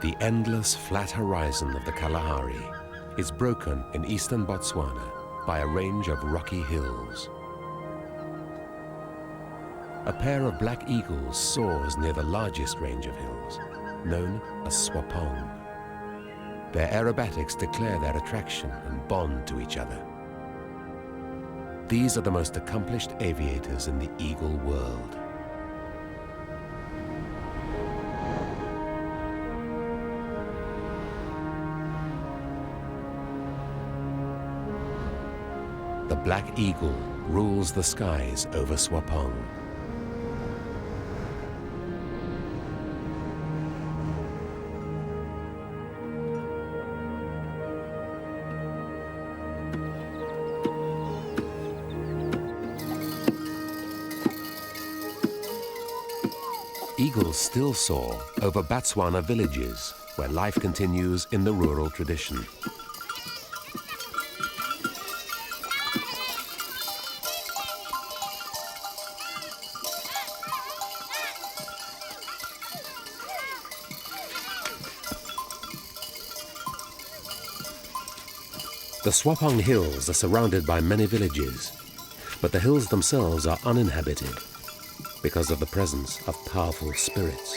The endless flat horizon of the Kalahari is broken in eastern Botswana by a range of rocky hills. A pair of black eagles soars near the largest range of hills, known as Swapang. Their aerobatics declare their attraction and bond to each other. These are the most accomplished aviators in the eagle world. The black eagle rules the skies over Swapang. Eagles still soar over Botswana villages, where life continues in the rural tradition. The Tswapong Hills are surrounded by many villages, but the hills themselves are uninhabited because of the presence of powerful spirits.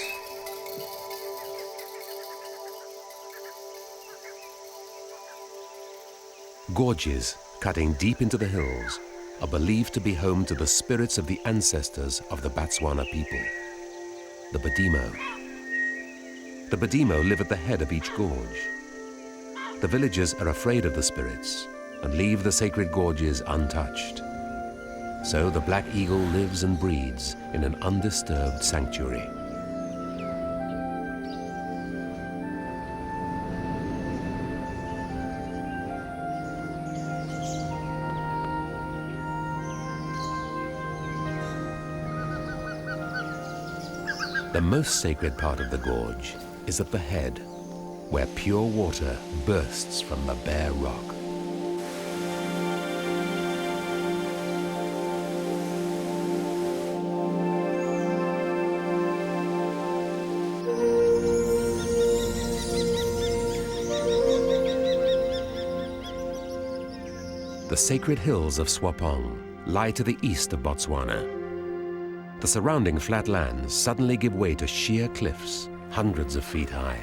Gorges cutting deep into the hills are believed to be home to the spirits of the ancestors of the Botswana people, the Badimo. The Badimo live at the head of each gorge. The villagers are afraid of the spirits and leave the sacred gorges untouched. So the black eagle lives and breeds in an undisturbed sanctuary. The most sacred part of the gorge is at the head, where pure water bursts from the bare rock. The sacred hills of Swapang lie to the east of Botswana. The surrounding flat lands suddenly give way to sheer cliffs, hundreds of feet high.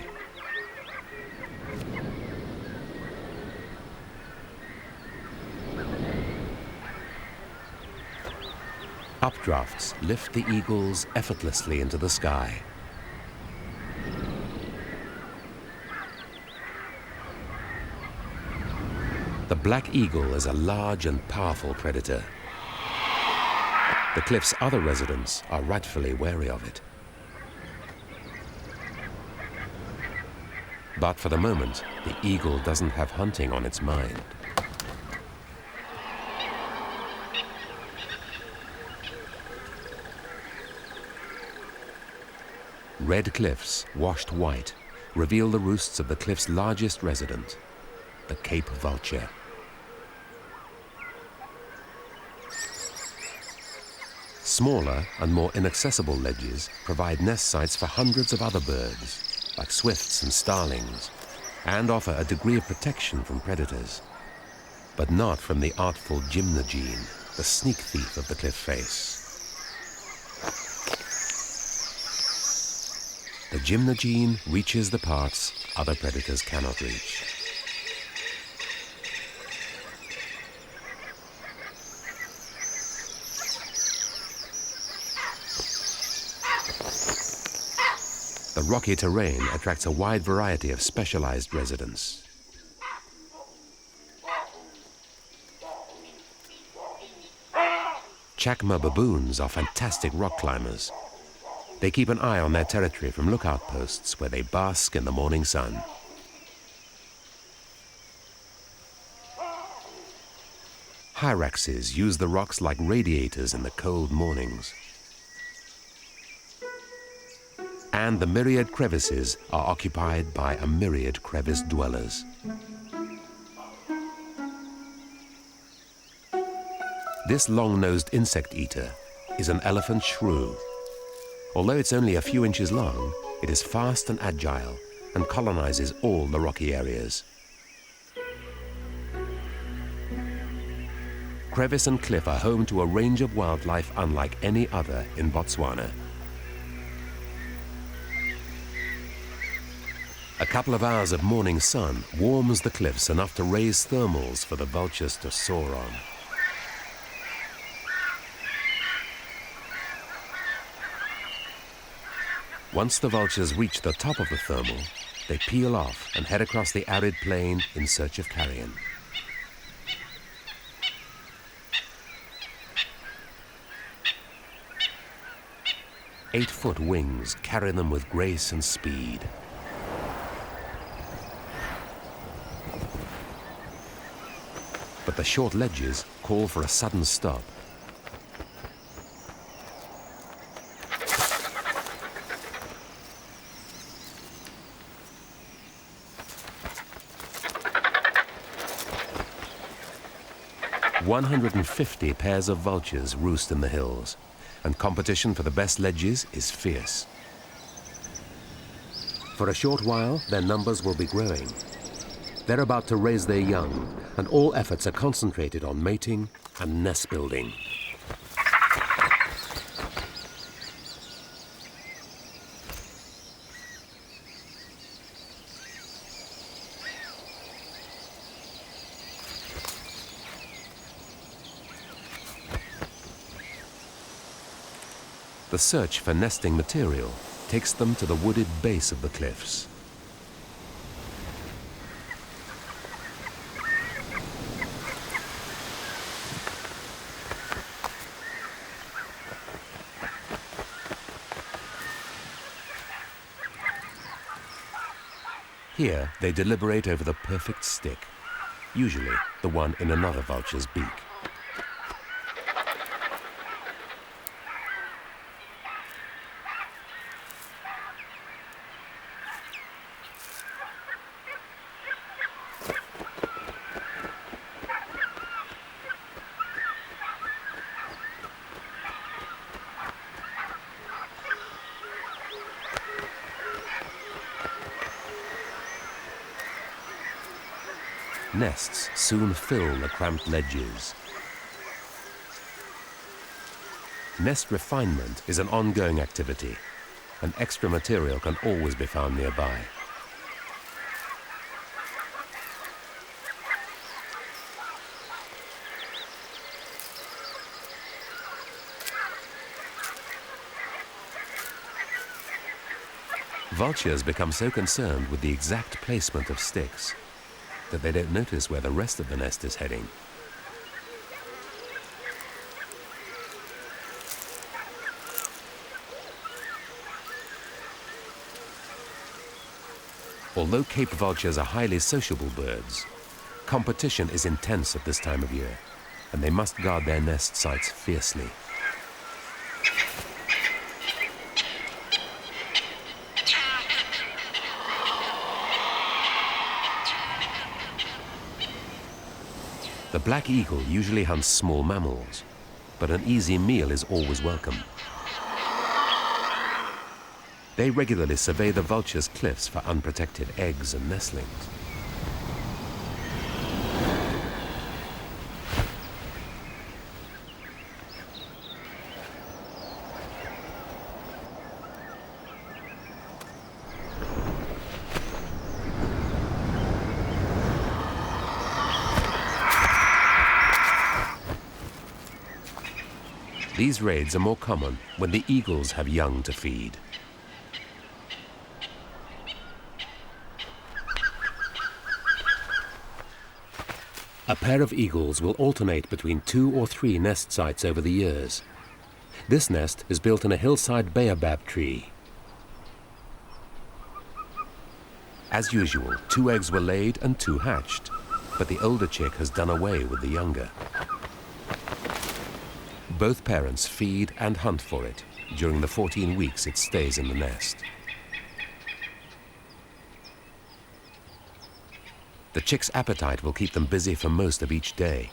Updrafts lift the eagles effortlessly into the sky. The black eagle is a large and powerful predator. The cliff's other residents are rightfully wary of it. But for the moment, the eagle doesn't have hunting on its mind. Red cliffs, washed white, reveal the roosts of the cliff's largest resident, the Cape Vulture. Smaller and more inaccessible ledges provide nest sites for hundreds of other birds, like swifts and starlings, and offer a degree of protection from predators, but not from the artful gymnogene, the sneak thief of the cliff face. The gymnogene reaches the parts other predators cannot reach. The rocky terrain attracts a wide variety of specialized residents. Chacma baboons are fantastic rock climbers. They keep an eye on their territory from lookout posts where they bask in the morning sun. Hyraxes use the rocks like radiators in the cold mornings. And the myriad crevices are occupied by a myriad crevice dwellers. This long-nosed insect eater is an elephant shrew. Although it's only a few inches long, it is fast and agile and colonizes all the rocky areas. Crevice and cliff are home to a range of wildlife unlike any other in Botswana. A couple of hours of morning sun warms the cliffs enough to raise thermals for the vultures to soar on. Once the vultures reach the top of the thermal, they peel off and head across the arid plain in search of carrion. Eight-foot wings carry them with grace and speed. But the short ledges call for a sudden stop. "150 pairs of vultures roost in the hills, and competition for the best ledges is fierce. For a short while, their numbers will be growing. They're about to raise their young, and all efforts are concentrated on mating and nest building. The search for nesting material takes them to the wooded base of the cliffs. Here, they deliberate over the perfect stick, usually the one in another vulture's beak. Nests soon fill the cramped ledges. Nest refinement is an ongoing activity, and extra material can always be found nearby. Vultures become so concerned with the exact placement of sticks that they don't notice where the rest of the nest is heading. Although Cape vultures are highly sociable birds, competition is intense at this time of year, and they must guard their nest sites fiercely. The black eagle usually hunts small mammals, but an easy meal is always welcome. They regularly survey the vulture's cliffs for unprotected eggs and nestlings. These raids are more common when the eagles have young to feed. A pair of eagles will alternate between 2 or 3 nest sites over the years. This nest is built in a hillside baobab tree. As usual, 2 eggs were laid and 2 hatched, but the older chick has done away with the younger. Both parents feed and hunt for it during the 14 weeks it stays in the nest. The chick's appetite will keep them busy for most of each day.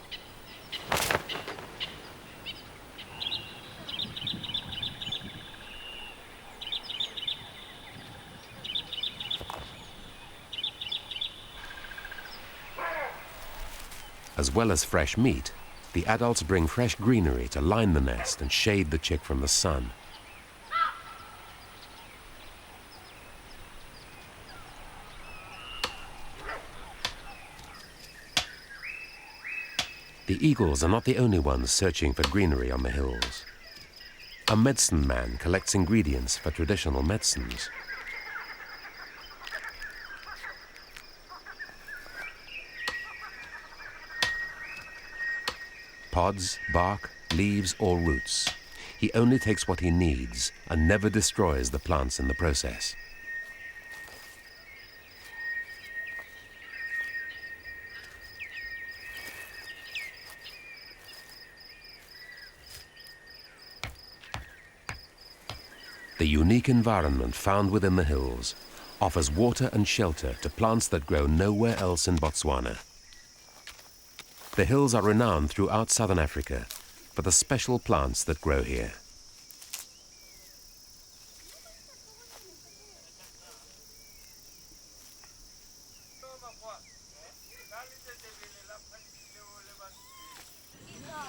As well as fresh meat, the adults bring fresh greenery to line the nest and shade the chick from the sun. The eagles are not the only ones searching for greenery on the hills. A medicine man collects ingredients for traditional medicines. Pods, bark, leaves, or roots. He only takes what he needs and never destroys the plants in the process. The unique environment found within the hills offers water and shelter to plants that grow nowhere else in Botswana. The hills are renowned throughout southern Africa for the special plants that grow here.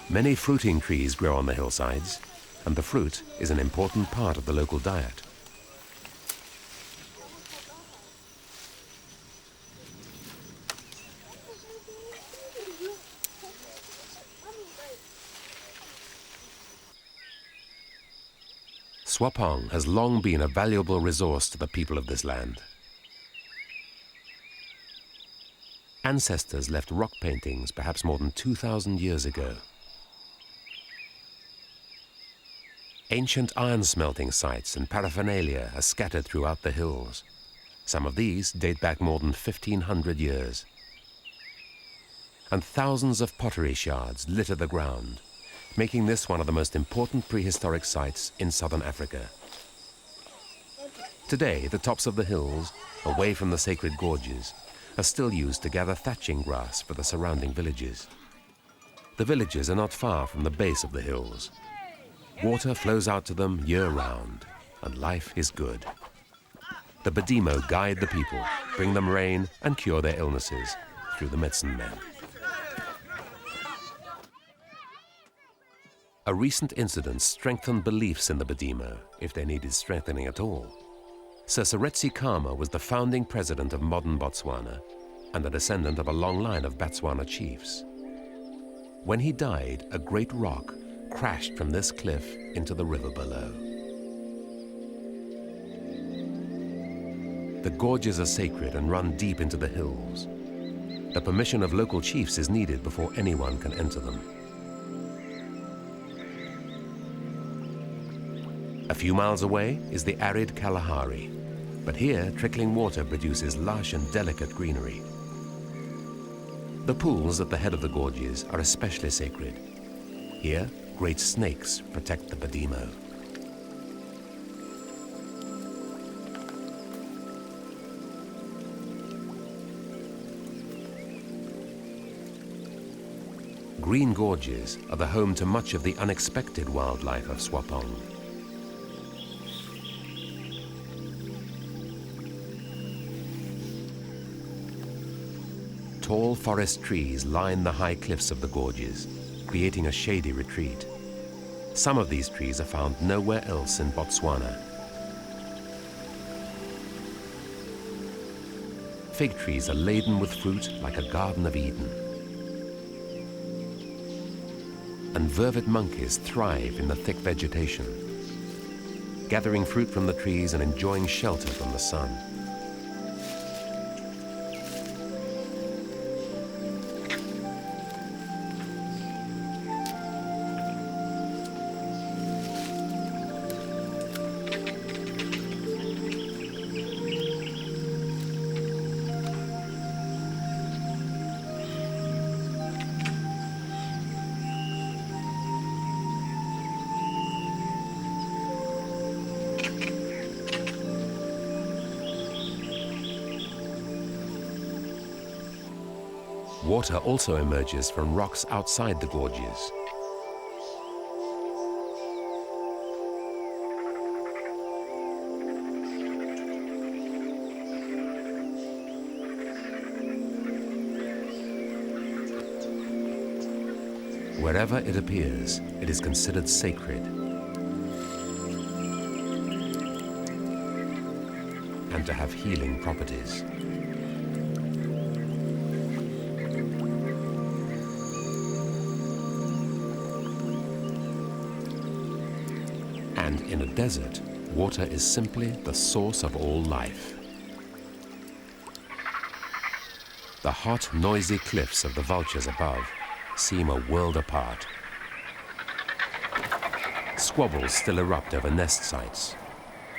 Many fruiting trees grow on the hillsides, and the fruit is an important part of the local diet. Swapang has long been a valuable resource to the people of this land. Ancestors left rock paintings perhaps more than 2,000 years ago. Ancient iron smelting sites and paraphernalia are scattered throughout the hills. Some of these date back more than 1,500 years. And thousands of pottery shards litter the ground, making this one of the most important prehistoric sites in southern Africa. Today, the tops of the hills, away from the sacred gorges, are still used to gather thatching grass for the surrounding villages. The villages are not far from the base of the hills. Water flows out to them year-round, and life is good. The Badimo guide the people, bring them rain, and cure their illnesses through the medicine men. A recent incident strengthened beliefs in the Badimo, if they needed strengthening at all. Sir Seretse Khama was the founding president of modern Botswana and a descendant of a long line of Botswana chiefs. When he died, a great rock crashed from this cliff into the river below. The gorges are sacred and run deep into the hills. The permission of local chiefs is needed before anyone can enter them. A few miles away is the arid Kalahari, but here trickling water produces lush and delicate greenery. The pools at the head of the gorges are especially sacred. Here, great snakes protect the Badimo. Green gorges are the home to much of the unexpected wildlife of Swapang. Tall forest trees line the high cliffs of the gorges, creating a shady retreat. Some of these trees are found nowhere else in Botswana. Fig trees are laden with fruit like a Garden of Eden. And vervet monkeys thrive in the thick vegetation, gathering fruit from the trees and enjoying shelter from the sun. Water also emerges from rocks outside the gorges. Wherever it appears, it is considered sacred and to have healing properties. And in a desert, water is simply the source of all life. The hot, noisy cliffs of the Vultures above seem a world apart. Squabbles still erupt over nest sites.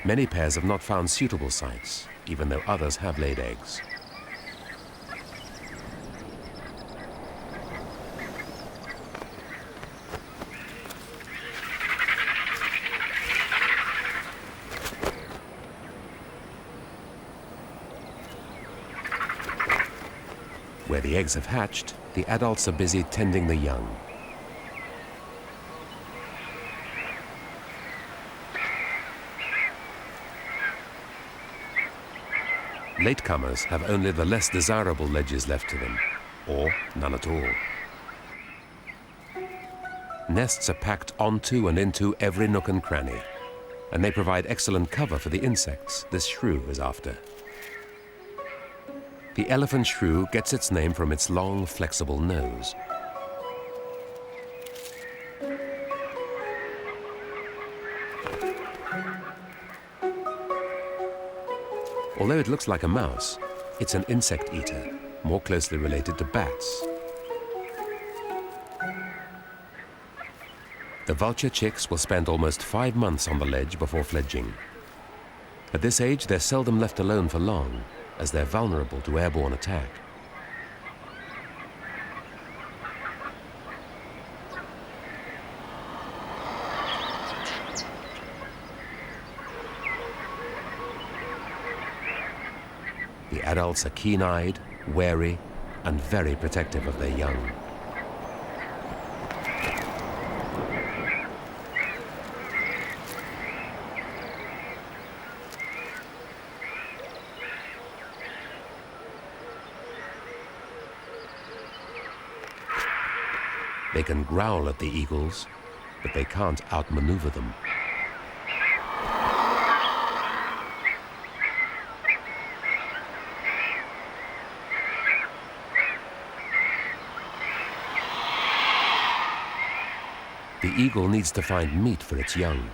Many pairs have not found suitable sites, even though others have laid eggs. Where the eggs have hatched, the adults are busy tending the young. Latecomers have only the less desirable ledges left to them, or none at all. Nests are packed onto and into every nook and cranny, and they provide excellent cover for the insects this shrew is after. The elephant shrew gets its name from its long, flexible nose. Although it looks like a mouse, it's an insect eater, more closely related to bats. The vulture chicks will spend almost 5 months on the ledge before fledging. At this age, they're seldom left alone for long, as they're vulnerable to airborne attack. The adults are keen-eyed, wary, and very protective of their young. They can growl at the eagles, but they can't outmaneuver them. The eagle needs to find meat for its young,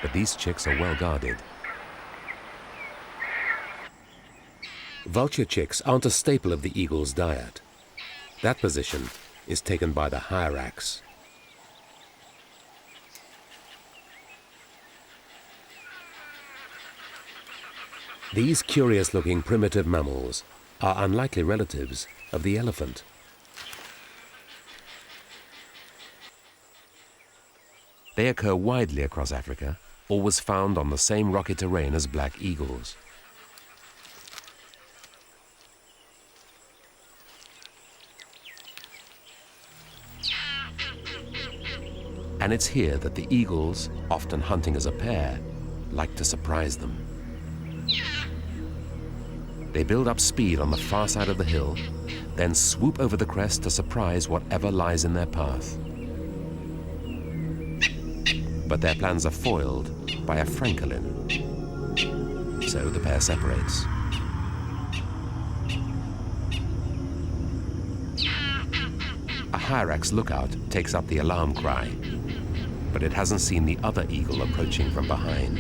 but these chicks are well guarded. Vulture chicks aren't a staple of the eagle's diet. That position is taken by the hyrax. These curious-looking primitive mammals are unlikely relatives of the elephant. They occur widely across Africa, always found on the same rocky terrain as black eagles. And it's here that the eagles, often hunting as a pair, like to surprise them. They build up speed on the far side of the hill, then swoop over the crest to surprise whatever lies in their path. But their plans are foiled by a francolin, so the pair separates. A hyrax lookout takes up the alarm cry, but it hasn't seen the other eagle approaching from behind.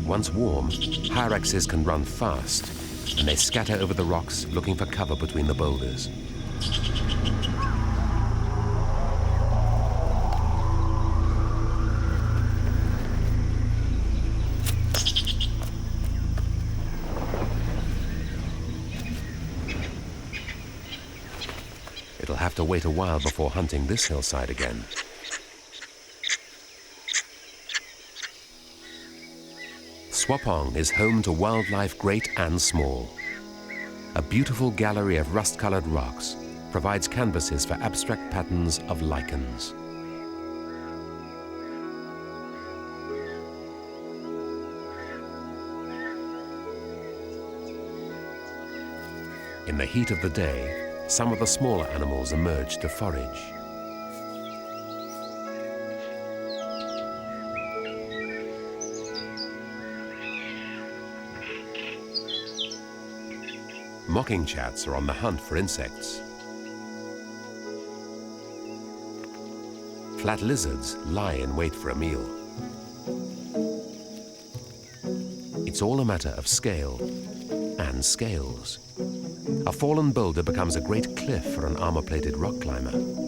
Once warm, hyraxes can run fast, and they scatter over the rocks looking for cover between the boulders. It'll have to wait a while before hunting this hillside again. Swapang is home to wildlife great and small. A beautiful gallery of rust-colored rocks provides canvases for abstract patterns of lichens. In the heat of the day, some of the smaller animals emerge to forage. Mocking chats are on the hunt for insects. Flat lizards lie in wait for a meal. It's all a matter of scale and scales. A fallen boulder becomes a great cliff for an armor-plated rock climber.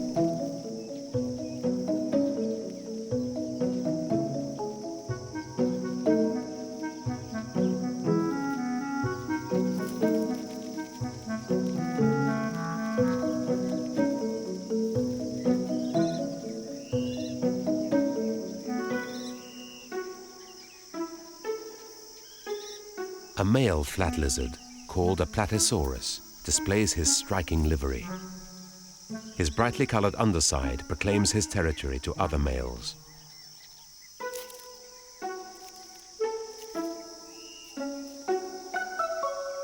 A male flat lizard, called a platysaurus, displays his striking livery. His brightly colored underside proclaims his territory to other males.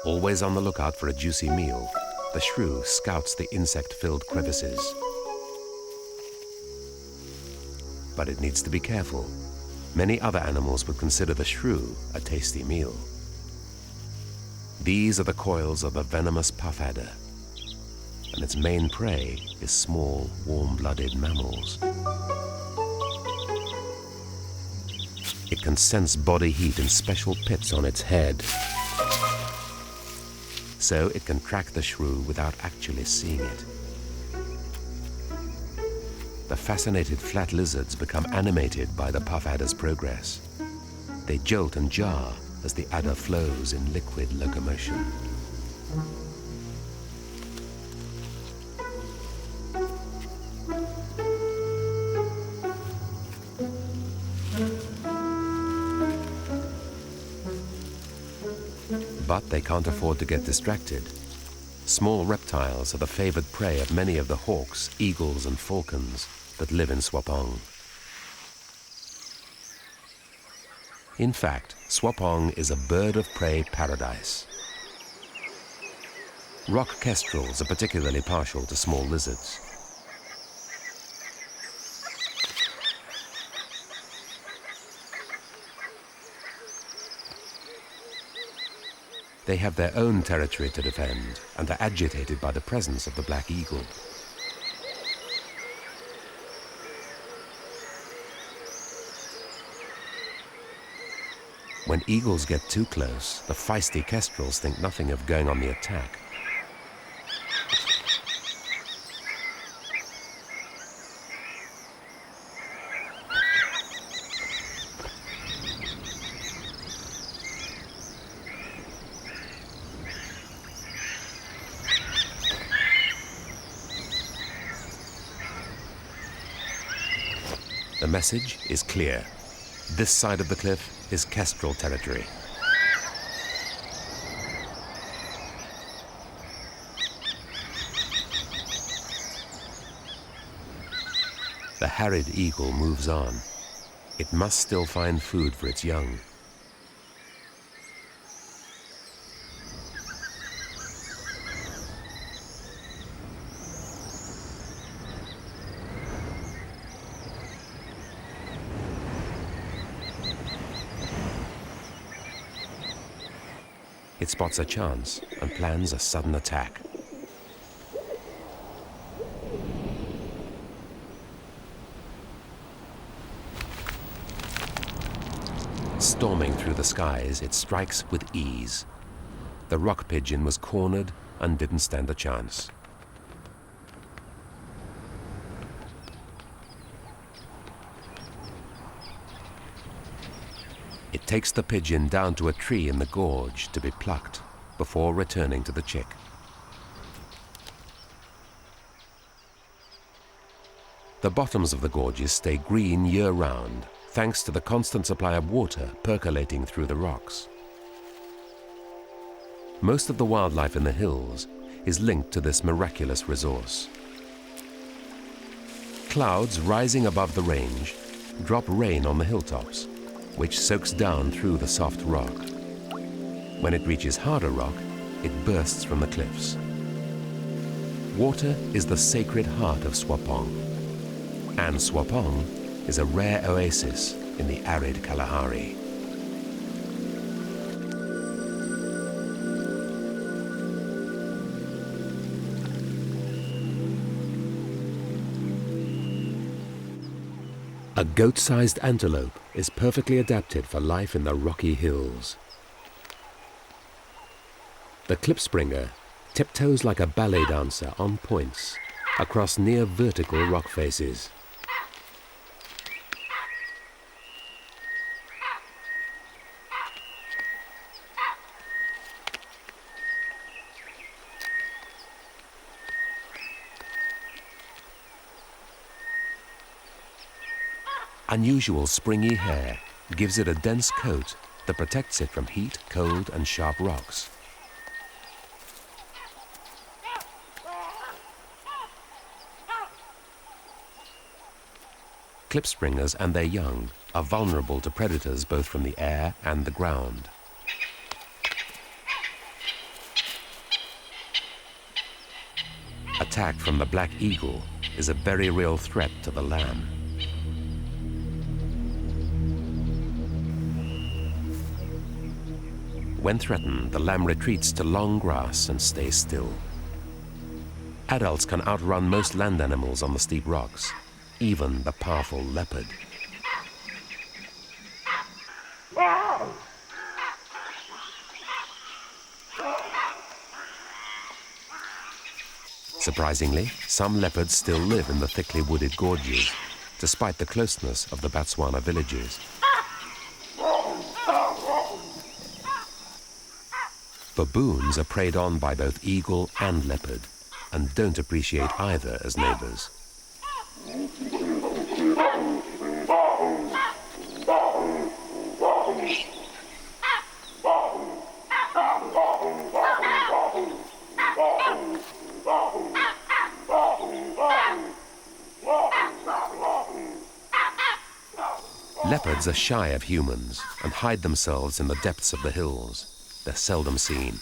Always on the lookout for a juicy meal, the shrew scouts the insect-filled crevices. But it needs to be careful. Many other animals would consider the shrew a tasty meal. These are the coils of the venomous puff adder, and its main prey is small, warm-blooded mammals. It can sense body heat in special pits on its head, so it can track the shrew without actually seeing it. The fascinated flat lizards become animated by the puff adder's progress. They jolt and jar as the adder flows in liquid locomotion. But they can't afford to get distracted. Small reptiles are the favored prey of many of the hawks, eagles, and falcons that live in Swapang. In fact, Swapang is a bird of prey paradise. Rock kestrels are particularly partial to small lizards. They have their own territory to defend and are agitated by the presence of the black eagle. When eagles get too close, the feisty kestrels think nothing of going on the attack. The message is clear. This side of the cliff is kestrel territory. The harried eagle moves on. It must still find food for its young. It spots a chance and plans a sudden attack. Storming through the skies, it strikes with ease. The rock pigeon was cornered and didn't stand a chance. It takes the pigeon down to a tree in the gorge to be plucked before returning to the chick. The bottoms of the gorges stay green year-round, thanks to the constant supply of water percolating through the rocks. Most of the wildlife in the hills is linked to this miraculous resource. Clouds rising above the range drop rain on the hilltops, which soaks down through the soft rock. When it reaches harder rock, it bursts from the cliffs. Water is the sacred heart of Swapang, and Swapang is a rare oasis in the arid Kalahari. A goat-sized antelope is perfectly adapted for life in the rocky hills. The klipspringer tiptoes like a ballet dancer on points across near vertical rock faces. Unusual springy hair gives it a dense coat that protects it from heat, cold, and sharp rocks. Klipspringers and their young are vulnerable to predators both from the air and the ground. Attack from the black eagle is a very real threat to the lamb. When threatened, the lamb retreats to long grass and stays still. Adults can outrun most land animals on the steep rocks, even the powerful leopard. Surprisingly, some leopards still live in the thickly wooded gorges, despite the closeness of the Botswana villages. Baboons are preyed on by both eagle and leopard, and don't appreciate either as neighbors. Leopards are shy of humans and hide themselves in the depths of the hills. They're seldom seen.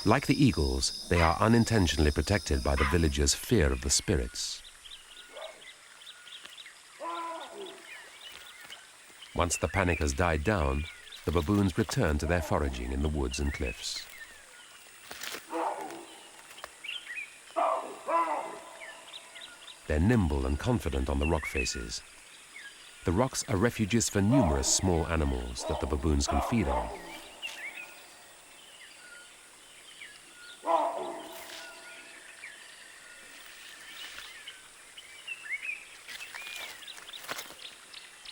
Like the eagles, they are unintentionally protected by the villagers' fear of the spirits. Once the panic has died down, the baboons return to their foraging in the woods and cliffs. They're nimble and confident on the rock faces. The rocks are refuges for numerous small animals that the baboons can feed on.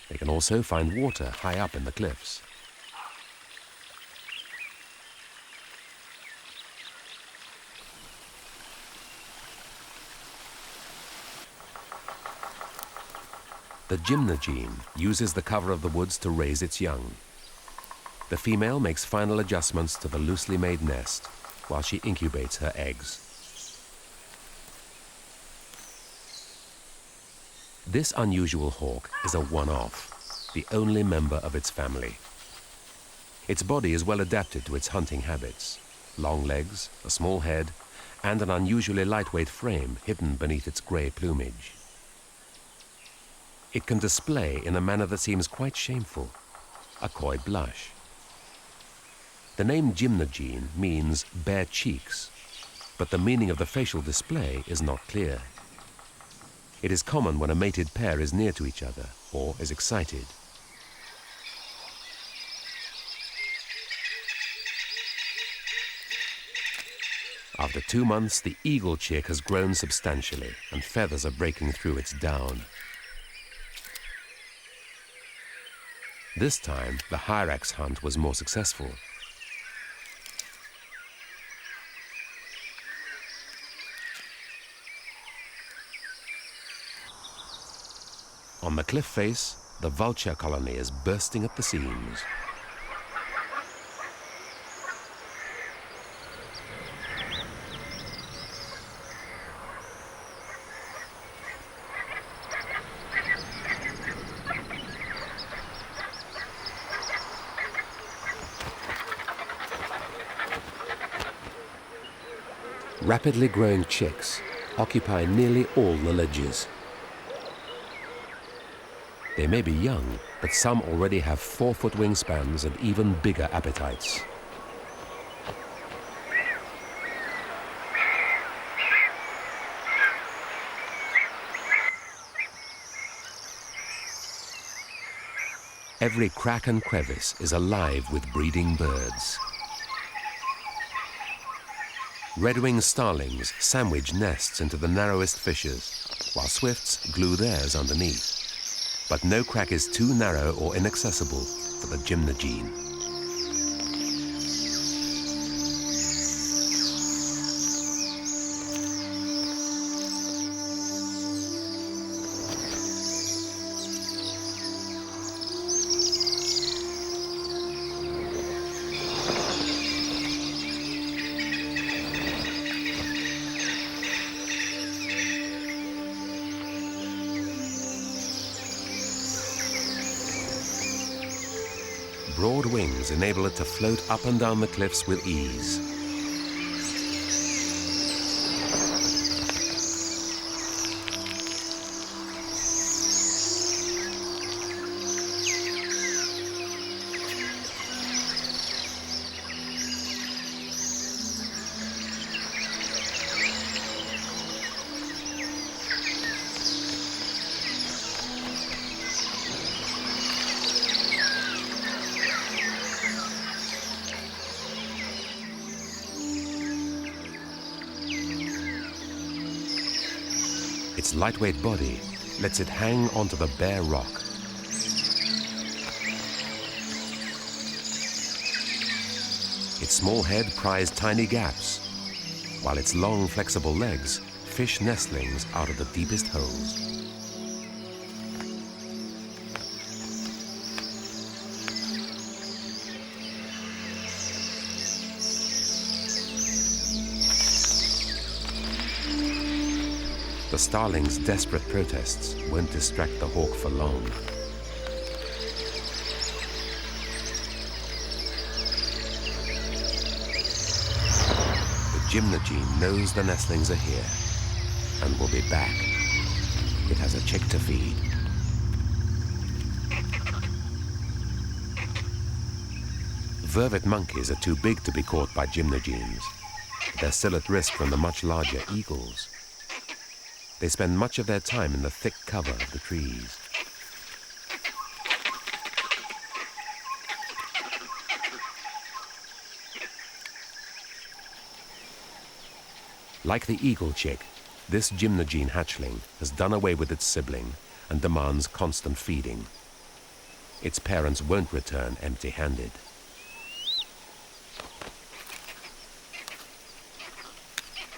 They can also find water high up in the cliffs. The gymnogene uses the cover of the woods to raise its young. The female makes final adjustments to the loosely made nest while she incubates her eggs. This unusual hawk is a one-off, the only member of its family. Its body is well adapted to its hunting habits: long legs, a small head, and an unusually lightweight frame hidden beneath its grey plumage. It can display in a manner that seems quite shameful, a coy blush. The name gymnogene means bare cheeks, but the meaning of the facial display is not clear. It is common when a mated pair is near to each other or is excited. After 2 months, the eagle chick has grown substantially and feathers are breaking through its down. This time, the hyrax hunt was more successful. On the cliff face, the vulture colony is bursting at the seams. Rapidly growing chicks occupy nearly all the ledges. They may be young, but some already have 4-foot wingspans and even bigger appetites. Every crack and crevice is alive with breeding birds. Red-winged starlings sandwich nests into the narrowest fissures, while swifts glue theirs underneath. But no crack is too narrow or inaccessible for the gymnogene. Broad wings enable it to float up and down the cliffs with ease. Its lightweight body lets it hang onto the bare rock. Its small head pries tiny gaps, while its long, flexible legs fish nestlings out of the deepest holes. The starling's desperate protests won't distract the hawk for long. The gymnogene knows the nestlings are here and will be back. It has a chick to feed. Vervet monkeys are too big to be caught by gymnogenes. They're still at risk from the much larger eagles. They spend much of their time in the thick cover of the trees. Like the eagle chick, this gymnogene hatchling has done away with its sibling and demands constant feeding. Its parents won't return empty-handed.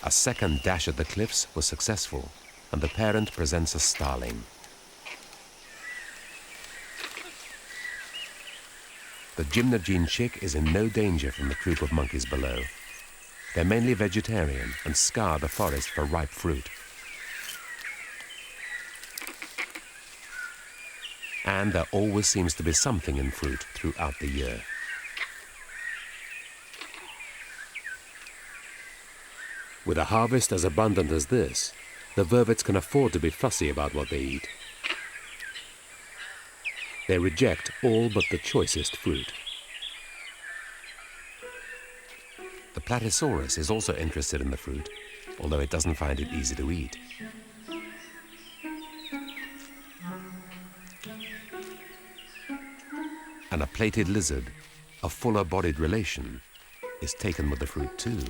A second dash at the cliffs was successful, and the parent presents a starling. The gymnogene chick is in no danger from the troop of monkeys below. They're mainly vegetarian and scour the forest for ripe fruit. And there always seems to be something in fruit throughout the year. With a harvest as abundant as this, the vervets can afford to be fussy about what they eat. They reject all but the choicest fruit. The Platysaurus is also interested in the fruit, although it doesn't find it easy to eat. And a plated lizard, a fuller-bodied relation, is taken with the fruit too.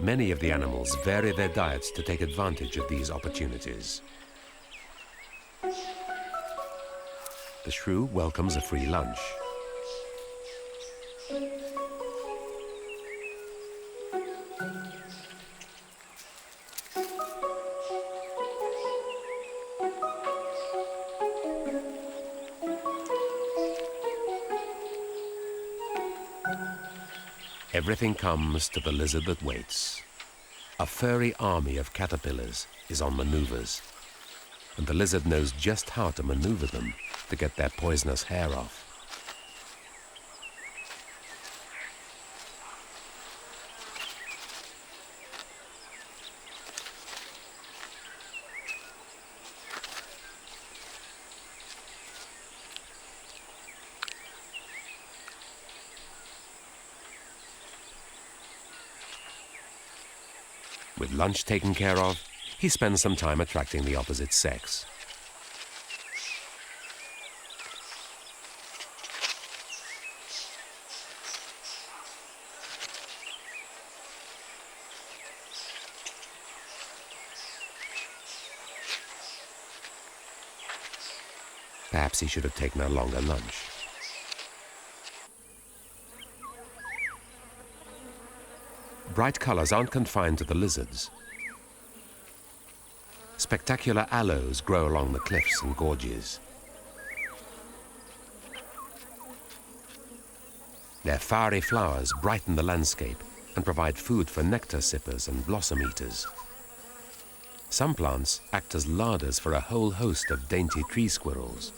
Many of the animals vary their diets to take advantage of these opportunities. The shrew welcomes a free lunch. Everything comes to the lizard that waits. A furry army of caterpillars is on maneuvers, and the lizard knows just how to maneuver them to get their poisonous hair off. With lunch taken care of, he spends some time attracting the opposite sex. Perhaps he should have taken a longer lunch. Bright colors aren't confined to the lizards. Spectacular aloes grow along the cliffs and gorges. Their fiery flowers brighten the landscape and provide food for nectar sippers and blossom eaters. Some plants act as larders for a whole host of dainty tree squirrels.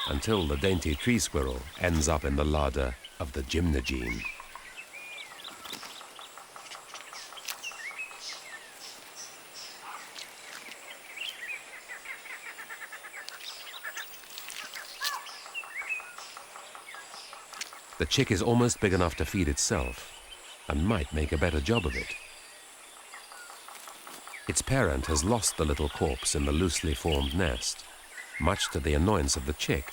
Until the dainty tree squirrel ends up in the larder of the gymnogene. The chick is almost big enough to feed itself and might make a better job of it. Its parent has lost the little corpse in the loosely formed nest, much to the annoyance of the chick,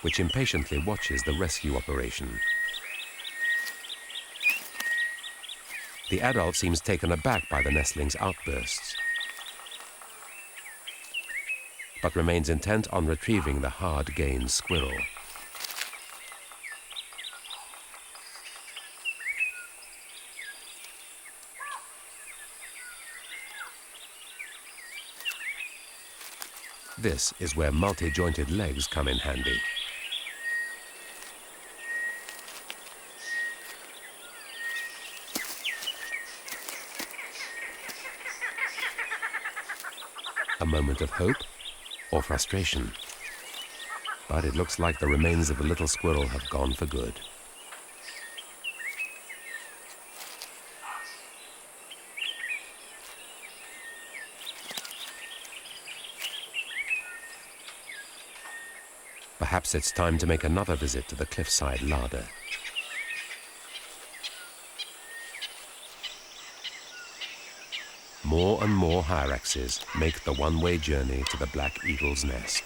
which impatiently watches the rescue operation. The adult seems taken aback by the nestling's outbursts, but remains intent on retrieving the hard-gained squirrel. This is where multi-jointed legs come in handy. A moment of hope or frustration. But it looks like the remains of the little squirrel have gone for good. Perhaps it's time to make another visit to the cliffside larder. More and more hyraxes make the one-way journey to the black eagle's nest.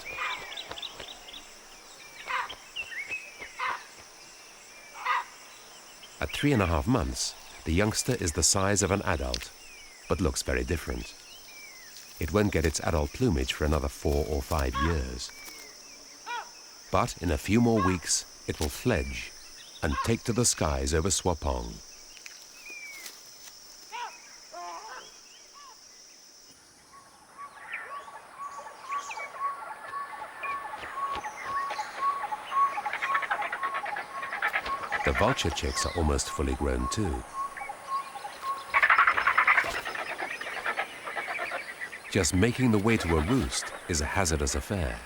At 3.5 months, the youngster is the size of an adult, but looks very different. It won't get its adult plumage for another 4 or 5 years. But in a few more weeks, it will fledge and take to the skies over Swapang. The vulture chicks are almost fully grown too. Just making the way to a roost is a hazardous affair,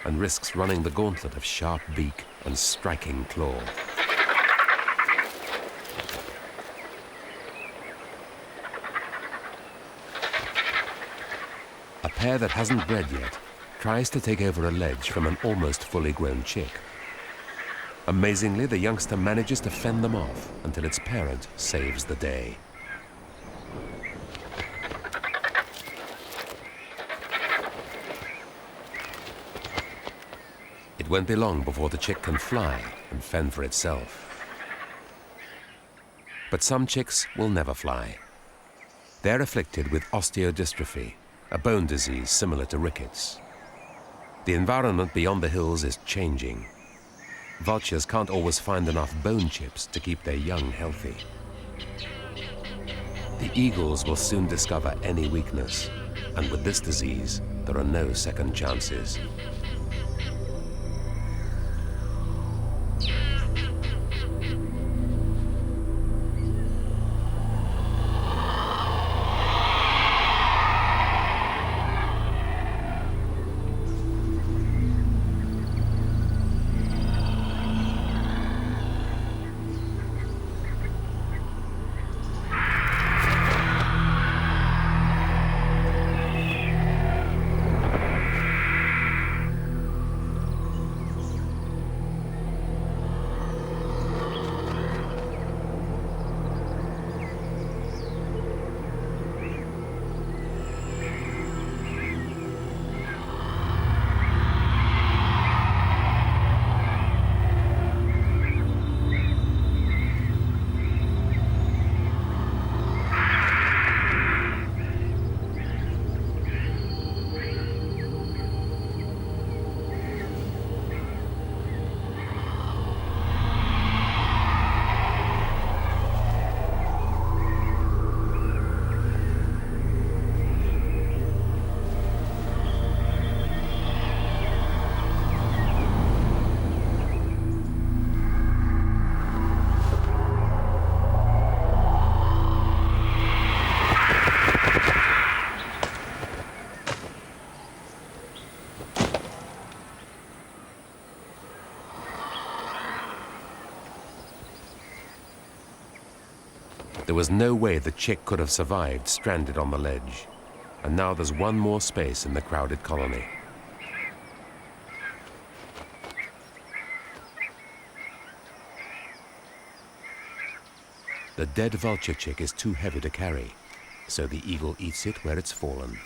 and risks running the gauntlet of sharp beak and striking claw. A pair that hasn't bred yet tries to take over a ledge from an almost fully grown chick. Amazingly, the youngster manages to fend them off until its parent saves the day. won't be long before the chick can fly and fend for itself. But some chicks will never fly. They're afflicted with osteodystrophy, a bone disease similar to rickets. The environment beyond the hills is changing. Vultures can't always find enough bone chips to keep their young healthy. The eagles will soon discover any weakness, and with this disease, there are no second chances. There was no way the chick could have survived stranded on the ledge. And now there's one more space in the crowded colony. The dead vulture chick is too heavy to carry, so the eagle eats it where it's fallen.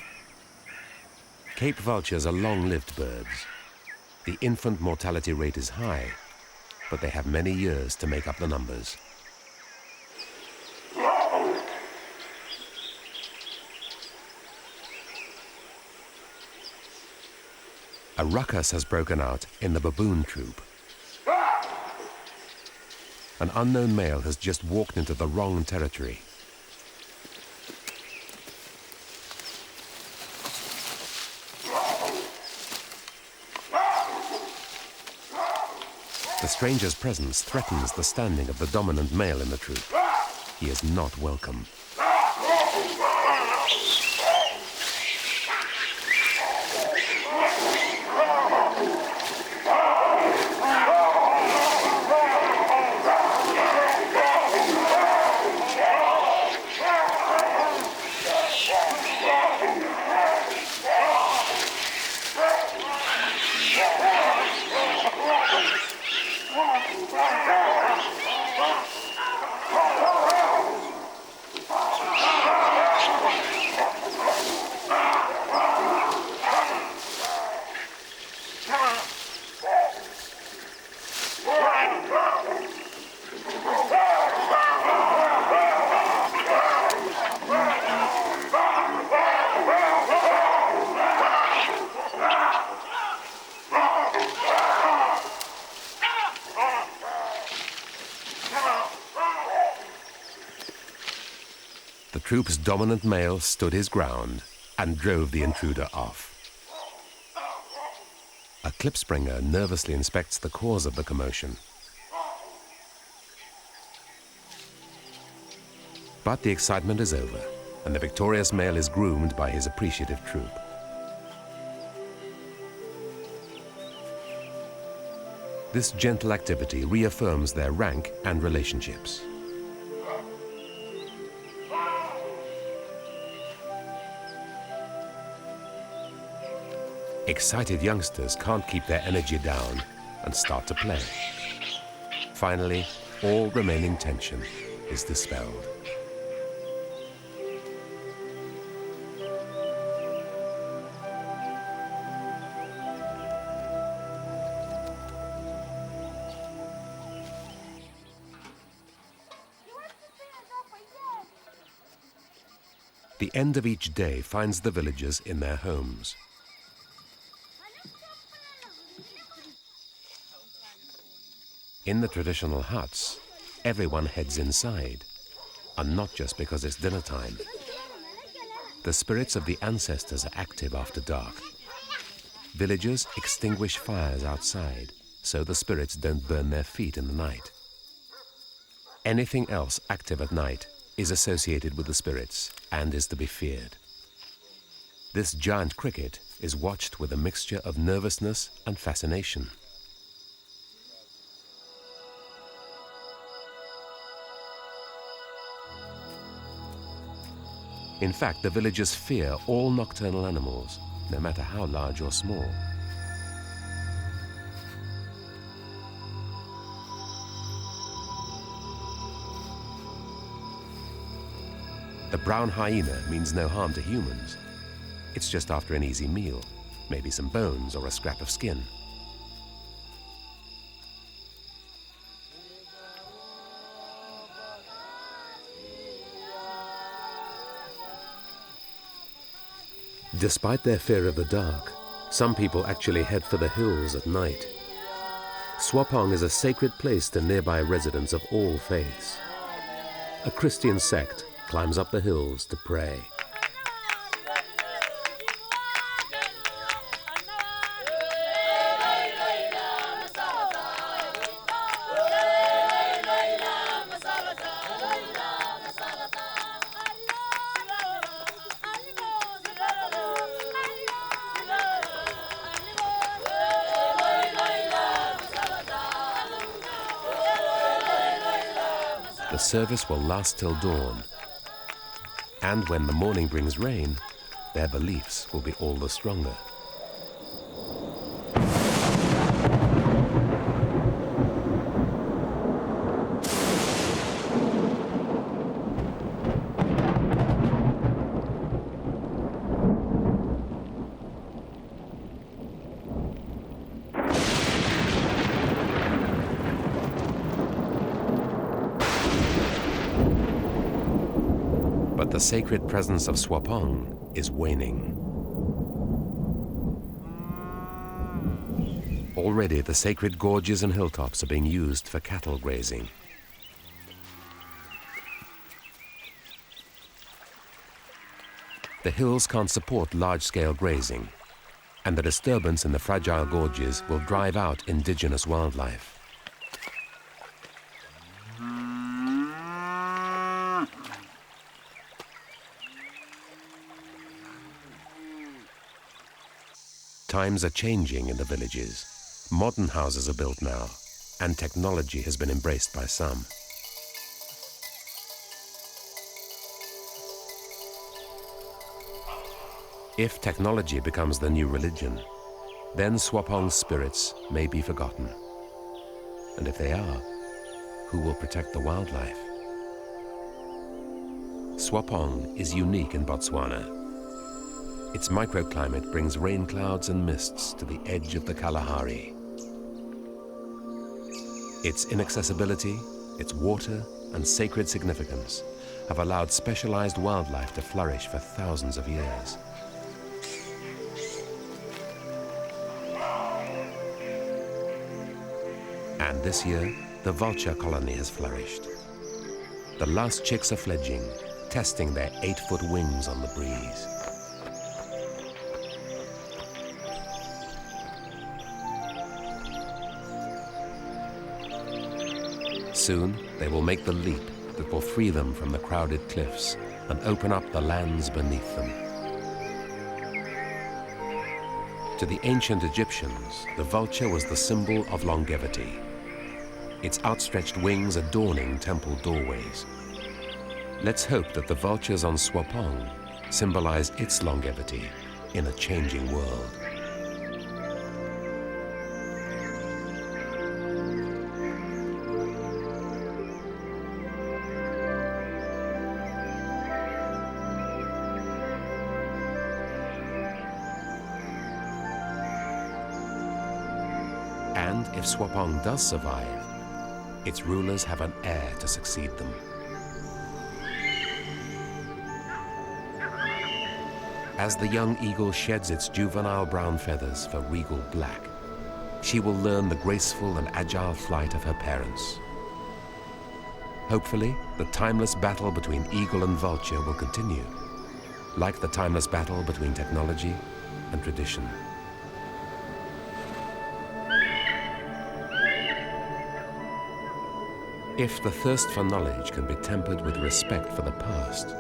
Cape vultures are long-lived birds. The infant mortality rate is high, but they have many years to make up the numbers. A ruckus has broken out in the baboon troop. An unknown male has just walked into the wrong territory. The stranger's presence threatens the standing of the dominant male in the troop. He is not welcome. The troop's dominant male stood his ground and drove the intruder off. A klipspringer nervously inspects the cause of the commotion. But the excitement is over, and the victorious male is groomed by his appreciative troop. This gentle activity reaffirms their rank and relationships. Excited youngsters can't keep their energy down and start to play. Finally, all remaining tension is dispelled. the end of each day finds the villagers in their homes. In the traditional huts, everyone heads inside, and not just because it's dinner time. The spirits of the ancestors are active after dark. Villagers extinguish fires outside, so the spirits don't burn their feet in the night. Anything else active at night is associated with the spirits and is to be feared. This giant cricket is watched with a mixture of nervousness and fascination. In fact, the villagers fear all nocturnal animals, no matter how large or small. The brown hyena means no harm to humans. It's just after an easy meal, maybe some bones or a scrap of skin. Despite their fear of the dark, some people actually head for the hills at night. Swapang is a sacred place to nearby residents of all faiths. A Christian sect climbs up the hills to pray. The service will last till dawn, and when the morning brings rain, their beliefs will be all the stronger. But the sacred presence of Swapang is waning. Already the sacred gorges and hilltops are being used for cattle grazing. The hills can't support large-scale grazing, and the disturbance in the fragile gorges will drive out indigenous wildlife. Times are changing in the villages. Modern houses are built now, and technology has been embraced by some. If technology becomes the new religion, then Swapang's spirits may be forgotten. And if they are, who will protect the wildlife? Swapang is unique in Botswana. Its microclimate brings rain clouds and mists to the edge of the Kalahari. Its inaccessibility, its water, and sacred significance have allowed specialized wildlife to flourish for thousands of years. And this year, the vulture colony has flourished. The last chicks are fledging, testing their 8-foot wings on the breeze. Soon, they will make the leap that will free them from the crowded cliffs and open up the lands beneath them. To the ancient Egyptians, the vulture was the symbol of longevity, its outstretched wings adorning temple doorways. Let's hope that the vultures on Swapang symbolize its longevity in a changing world. And if Swapang does survive, its rulers have an heir to succeed them. As the young eagle sheds its juvenile brown feathers for regal black, she will learn the graceful and agile flight of her parents. Hopefully, the timeless battle between eagle and vulture will continue, like the timeless battle between technology and tradition. If the thirst for knowledge can be tempered with respect for the past,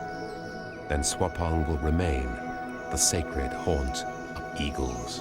then Swapang will remain the sacred haunt of eagles.